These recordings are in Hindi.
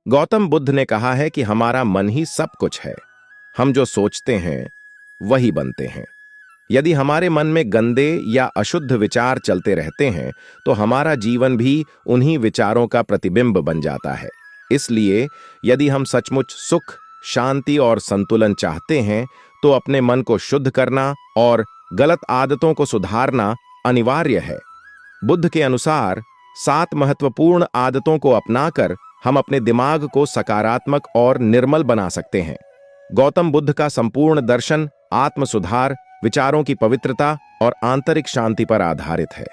गौतम बुद्ध ने कहा है कि हमारा मन ही सब कुछ है। हम जो सोचते हैं वही बनते हैं। यदि हमारे मन में गंदे या अशुद्ध विचार चलते रहते हैं तो हमारा जीवन भी उन्हीं विचारों का प्रतिबिंब बन जाता है। इसलिए यदि हम सचमुच सुख, शांति और संतुलन चाहते हैं तो अपने मन को शुद्ध करना और गलत आदतों को सुधारना अनिवार्य है। बुद्ध के अनुसार 7 महत्वपूर्ण आदतों को अपनाकर हम अपने दिमाग को सकारात्मक और निर्मल बना सकते हैं। गौतम बुद्ध का संपूर्ण दर्शन आत्म सुधार, विचारों की पवित्रता और आंतरिक शांति पर आधारित है।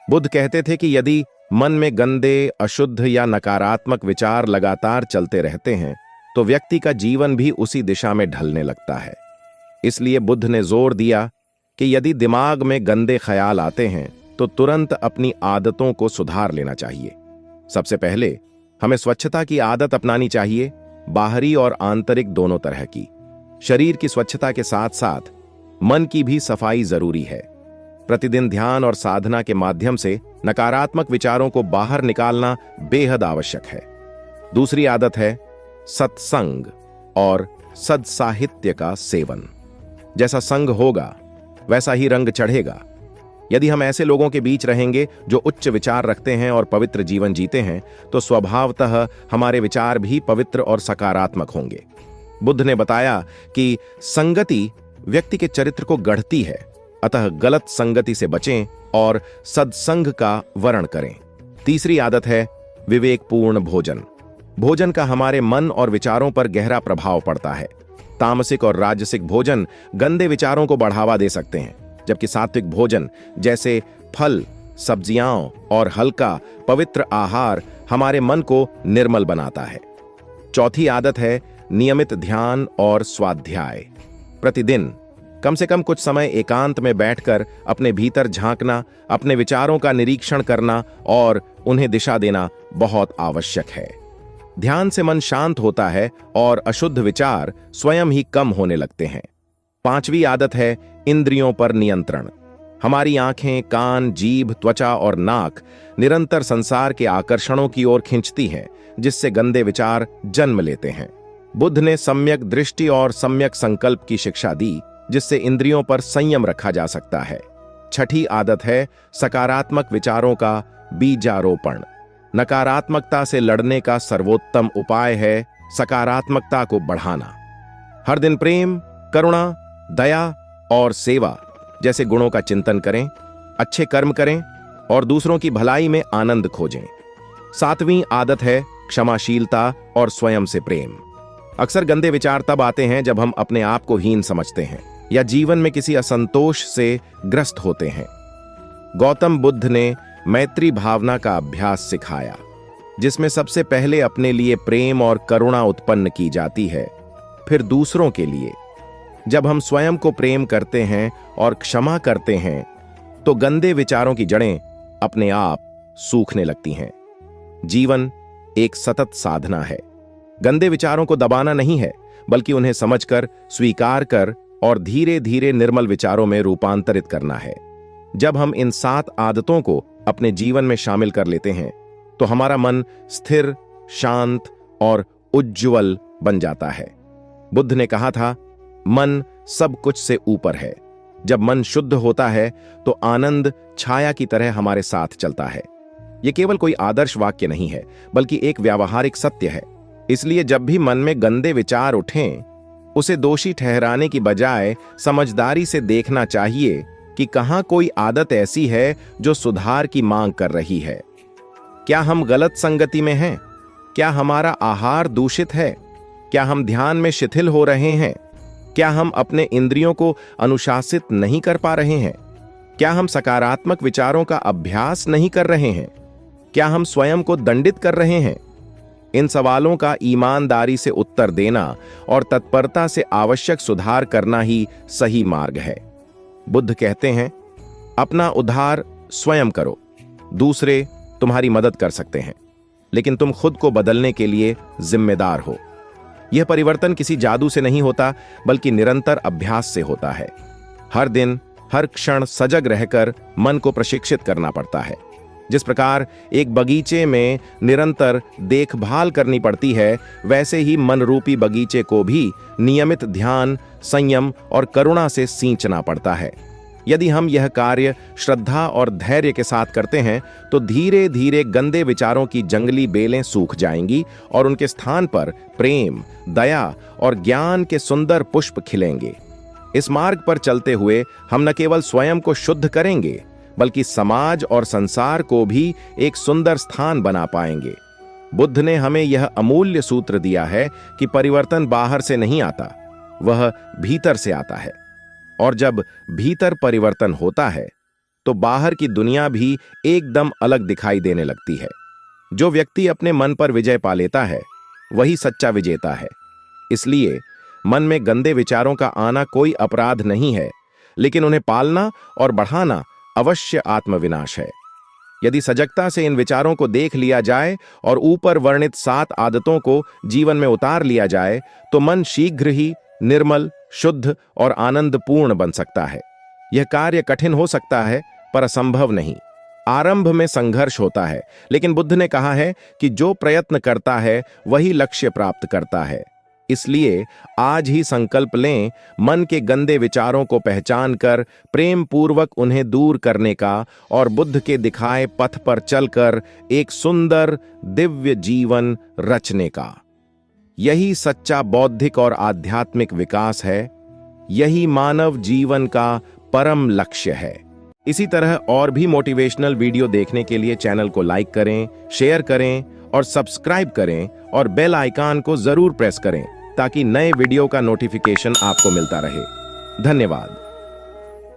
बुद्ध कहते थे कि यदि मन में गंदे, अशुद्ध या नकारात्मक विचार लगातार चलते रहते हैं तो व्यक्ति का जीवन भी उसी दिशा में ढलने लगता है। इसलिए बुद्ध ने जोर दिया कि यदि दिमाग में गंदे ख्याल आते हैं तो तुरंत अपनी आदतों को सुधार लेना चाहिए। सबसे पहले हमें स्वच्छता की आदत अपनानी चाहिए, बाहरी और आंतरिक दोनों तरह की। शरीर की स्वच्छता के साथ साथ मन की भी सफाई जरूरी है। प्रतिदिन ध्यान और साधना के माध्यम से नकारात्मक विचारों को बाहर निकालना बेहद आवश्यक है। दूसरी आदत है सत्संग और सद्साहित्य का सेवन। जैसा संग होगा वैसा ही रंग चढ़ेगा। यदि हम ऐसे लोगों के बीच रहेंगे जो उच्च विचार रखते हैं और पवित्र जीवन जीते हैं तो स्वभावतः हमारे विचार भी पवित्र और सकारात्मक होंगे। बुद्ध ने बताया कि संगति व्यक्ति के चरित्र को गढ़ती है, अतः गलत संगति से बचें और सत्संग का वर्ण करें। तीसरी आदत है विवेकपूर्ण भोजन। भोजन का हमारे मन और विचारों पर गहरा प्रभाव पड़ता है। तामसिक और राजसिक भोजन गंदे विचारों को बढ़ावा दे सकते हैं, जबकि सात्विक भोजन जैसे फल, सब्जियां और हल्का पवित्र आहार हमारे मन को निर्मल बनाता है। चौथी आदत है नियमित ध्यान और स्वाध्याय। प्रतिदिन कम से कम कुछ समय एकांत में बैठकर अपने भीतर झांकना, अपने विचारों का निरीक्षण करना और उन्हें दिशा देना बहुत आवश्यक है। ध्यान से मन शांत होता है और अशुद्ध विचार स्वयं ही कम होने लगते हैं। पांचवी आदत है इंद्रियों पर नियंत्रण। हमारी आंखें, कान, जीभ, त्वचा और नाक निरंतर संसार के आकर्षणों की ओर खींचती हैं, जिससे गंदे विचार जन्म लेते हैं। बुद्ध ने सम्यक दृष्टि और सम्यक संकल्प की शिक्षा दी, जिससे इंद्रियों पर संयम रखा जा सकता है। छठी आदत है सकारात्मक विचारों का बीजारोपण। नकारात्मकता से लड़ने का सर्वोत्तम उपाय है सकारात्मकता को बढ़ाना। हर दिन प्रेम, करुणा, दया और सेवा जैसे गुणों का चिंतन करें, अच्छे कर्म करें और दूसरों की भलाई में आनंद खोजें। सातवीं आदत है क्षमाशीलता और स्वयं से प्रेम। अक्सर गंदे विचार तब आते हैं जब हम अपने आप को हीन समझते हैं या जीवन में किसी असंतोष से ग्रस्त होते हैं। गौतम बुद्ध ने मैत्री भावना का अभ्यास सिखाया, जिसमें सबसे पहले अपने लिए प्रेम और करुणा उत्पन्न की जाती है, फिर दूसरों के लिए। जब हम स्वयं को प्रेम करते हैं और क्षमा करते हैं तो गंदे विचारों की जड़ें अपने आप सूखने लगती हैं। जीवन एक सतत साधना है। गंदे विचारों को दबाना नहीं है, बल्कि उन्हें समझकर, स्वीकार कर और धीरे धीरे निर्मल विचारों में रूपांतरित करना है। जब हम इन 7 आदतों को अपने जीवन में शामिल कर लेते हैं तो हमारा मन स्थिर, शांत और उज्ज्वल बन जाता है। बुद्ध ने कहा था, मन सब कुछ से ऊपर है। जब मन शुद्ध होता है तो आनंद छाया की तरह हमारे साथ चलता है। यह केवल कोई आदर्श वाक्य नहीं है, बल्कि एक व्यावहारिक सत्य है। इसलिए जब भी मन में गंदे विचार उठें, उसे दोषी ठहराने की बजाय समझदारी से देखना चाहिए कि कहां कोई आदत ऐसी है जो सुधार की मांग कर रही है। क्या हम गलत संगति में हैं? क्या हमारा आहार दूषित है? क्या हम ध्यान में शिथिल हो रहे हैं? क्या हम अपने इंद्रियों को अनुशासित नहीं कर पा रहे हैं? क्या हम सकारात्मक विचारों का अभ्यास नहीं कर रहे हैं? क्या हम स्वयं को दंडित कर रहे हैं? इन सवालों का ईमानदारी से उत्तर देना और तत्परता से आवश्यक सुधार करना ही सही मार्ग है। बुद्ध कहते हैं, अपना उद्धार स्वयं करो, दूसरे तुम्हारी मदद कर सकते हैं, लेकिन तुम खुद को बदलने के लिए जिम्मेदार हो। यह परिवर्तन किसी जादू से नहीं होता, बल्कि निरंतर अभ्यास से होता है। हर दिन, हर क्षण सजग रहकर मन को प्रशिक्षित करना पड़ता है। जिस प्रकार एक बगीचे में निरंतर देखभाल करनी पड़ती है, वैसे ही मन रूपी बगीचे को भी नियमित ध्यान, संयम और करुणा से सींचना पड़ता है। यदि हम यह कार्य श्रद्धा और धैर्य के साथ करते हैं तो धीरे धीरे गंदे विचारों की जंगली बेलें सूख जाएंगी और उनके स्थान पर प्रेम, दया और ज्ञान के सुंदर पुष्प खिलेंगे। इस मार्ग पर चलते हुए हम न केवल स्वयं को शुद्ध करेंगे बल्कि समाज और संसार को भी एक सुंदर स्थान बना पाएंगे। बुद्ध ने हमें यह अमूल्य सूत्र दिया है कि परिवर्तन बाहर से नहीं आता, वह भीतर से आता है। और जब भीतर परिवर्तन होता है तो बाहर की दुनिया भी एकदम अलग दिखाई देने लगती है। जो व्यक्ति अपने मन पर विजय पा लेता है वही सच्चा विजेता है। इसलिए मन में गंदे विचारों का आना कोई अपराध नहीं है, लेकिन उन्हें पालना और बढ़ाना अवश्य आत्मविनाश है। यदि सजगता से इन विचारों को देख लिया जाए और ऊपर वर्णित 7 आदतों को जीवन में उतार लिया जाए तो मन शीघ्र ही निर्मल, शुद्ध और आनंदपूर्ण बन सकता है। यह कार्य कठिन हो सकता है पर असंभव नहीं। आरंभ में संघर्ष होता है, लेकिन बुद्ध ने कहा है कि जो प्रयत्न करता है वही लक्ष्य प्राप्त करता है। इसलिए आज ही संकल्प लें मन के गंदे विचारों को पहचान कर प्रेम पूर्वक उन्हें दूर करने का और बुद्ध के दिखाए पथ पर चलकर एक सुंदर दिव्य जीवन रचने का। यही सच्चा बौद्धिक और आध्यात्मिक विकास है। यही मानव जीवन का परम लक्ष्य है। इसी तरह और भी मोटिवेशनल वीडियो देखने के लिए चैनल को लाइक करें, शेयर करें और सब्सक्राइब करें और बेल आइकन को जरूर प्रेस करें ताकि नए वीडियो का नोटिफिकेशन आपको मिलता रहे। धन्यवाद।